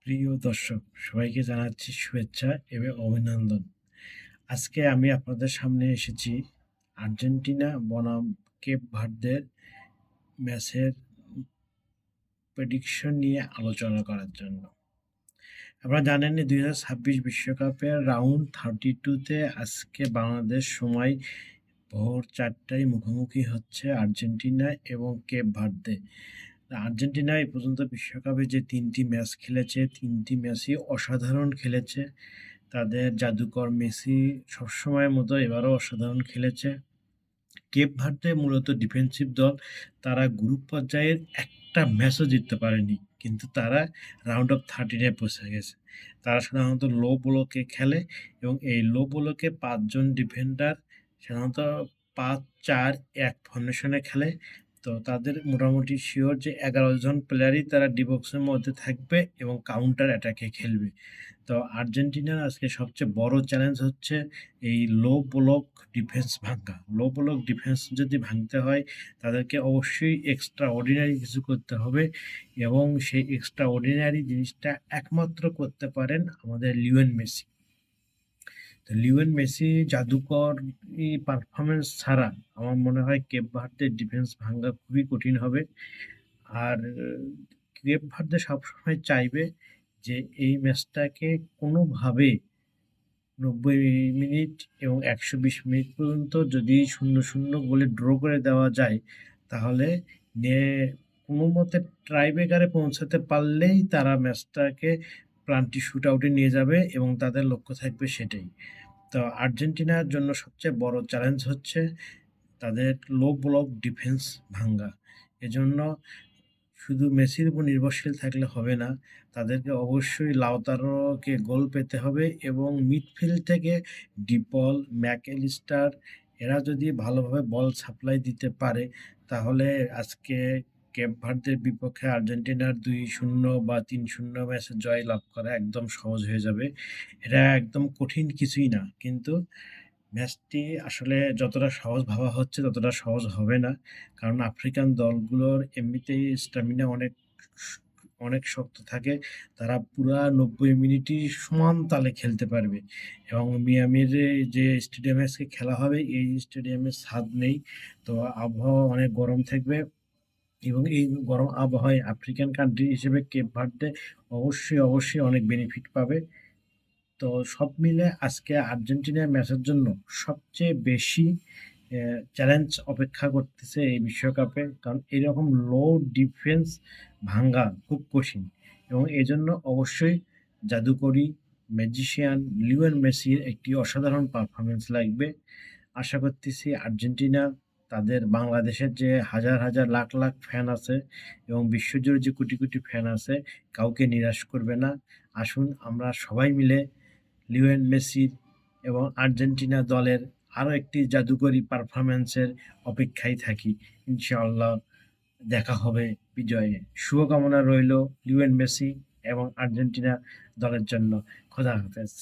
প্রিয় দর্শক, সবাইকে জানাচ্ছি শুভেচ্ছা এবং অভিনন্দন। আজকে আমি আপনাদের সামনে এসেছি আর্জেন্টিনা বনাম কেপ ভার্দের ম্যাচের প্রেডিকশন নিয়ে আলোচনা করার জন্য। আপনারা জানেন 2026 বিশ্বকাপের রাউন্ড 32-তে আজকে বাংলাদেশ সময় ভোর 4টায় মুখোমুখি হচ্ছে আর্জেন্টিনা এবং কেপ ভার্দে। আর্জেন্টিনা এ পর্যন্ত বিশ্বকাপে যে 3টি ম্যাচ খেলেছে, 3টি ম্যাচই অসাধারণ খেলেছে। তাদের জাদুকর মেসি সবসময়ের মতো এবারও অসাধারণ খেলেছে। কেপ ভার্দে মূলত ডিফেন্সিভ দল। তারা গ্রুপ পর্যায়ের একটা ম্যাচও জিততে পারেনি। কিন্তু তারা রাউন্ড অফ 13-এ পৌঁছে গেছে। তারা সাধারণত লো ব্লকে খেলে এবং এই লো ব্লকে ৫ জন ডিফেন্ডার সাধারণত ৫-৪-১ ফর্মেশনে খেলে। তো তাদের মোটামুটি শিওর যে ১১ জন প্লেয়ারই তারা ডি বক্সের মধ্যে থাকবে এবং কাউন্টার অ্যাটাকে খেলবে। তো আর্জেন্টিনার আজকে সবচেয়ে বড় চ্যালেঞ্জ হচ্ছে এই লো ব্লক ডিফেন্স ভাঙা। লো ব্লক ডিফেন্স যদি ভাঙতে হয় তাদেরকে অবশ্যই এক্সট্রা অর্ডিনারি কিছু করতে হবে এবং সেই এক্সট্রা অর্ডিনারি জিনিসটা একমাত্র করতে পারেন আমাদের লিওনেল মেসি। তো লিওনেল মেসি জাদুকর পারফরমেন্স ছাড়া আমার মনে হয় কেপ ভার্দের ডিফেন্স ভাঙা খুবই কঠিন হবে। আর কেপ ভার্দে সবসময় চাইবে যে এই ম্যাচটাকে কোনোভাবে ৯০ মিনিট এবং ১২০ মিনিট পর্যন্ত যদি ০-০ গোলে ড্র করে দেওয়া যায়, তাহলে কোনোমতে টাইব্রেকারে পৌঁছাতে পারলেই তারা ম্যাচটাকে পেনাল্টি শুটআউটে নিয়ে যাবে এবং তাদের লক্ষ্য থাকবে সেটাই। তো আর্জেন্টিনার জন্য সবচেয়ে বড় চ্যালেঞ্জ হচ্ছে তাদের লো ব্লক ডিফেন্স ভাঙ্গা। এজন্য শুধু মেসির উপর নির্ভরশীল থাকলে হবে না। তাদেরকে অবশ্যই লাউতারোকে গোল পেতে হবে এবং মিডফিল্ড থেকে ডিপল, ম্যাকঅ্যালিস্টার এরা যদি ভালোভাবে বল সাপ্লাই দিতে পারে, তাহলে আজকে কেপ ভার্দের বিপক্ষে আর্জেন্টিনার ২-০ বা ৩-০ ম্যাচে জয়লাভ করা একদম সহজ হয়ে যাবে। এটা একদম কঠিন কিছুই না। কিন্তু ম্যাচটি আসলে যতটা সহজ ভাবা হচ্ছে ততটা সহজ হবে না। কারণ আফ্রিকান দলগুলোর এমনিতেই স্ট্যামিনা অনেক শক্ত থাকে। তারা পুরা ৯০ মিনিটই সমান তালে খেলতে পারবে এবং মিয়ামির যে স্টেডিয়ামে আজকে খেলা হবে এই স্টেডিয়ামে ছাদ নেই। তো আবহাওয়া অনেক গরম থাকবে এবং এই গরম আবহাওয়ায় আফ্রিকান কান্ট্রি হিসেবে কেপ ভার্দে অবশ্যই অনেক বেনিফিট পাবে। তো সব মিলে আজকে আর্জেন্টিনার ম্যাচের জন্য সবচেয়ে বেশি চ্যালেঞ্জ অপেক্ষা করতেছে এই বিশ্বকাপে। কারণ এরকম লো ডিফেন্স ভাঙ্গা খুব কঠিন এবং এজন্য অবশ্যই জাদুকরি ম্যাজিশিয়ান লিওনেল মেসির একটি অসাধারণ পারফরম্যান্স লাগবে। আশা করতেছি আর্জেন্টিনা তাদের বাংলাদেশের যে হাজার লাখ ফ্যান আছে এবং বিশ্বজুড়ে যে কোটি ফ্যান আছে কাউকে নিরাশ করবে না। আসুন আমরা সবাই মিলে লিওনেল মেসির এবং আর্জেন্টিনা দলের আরও একটি জাদুকরী পারফরম্যান্সের অপেক্ষায় থাকি। ইনশাআল্লাহ দেখা হবে বিজয়ে। শুভকামনা রইল লিওনেল মেসি এবং আর্জেন্টিনা দলের জন্য। খোদা হাফেজ।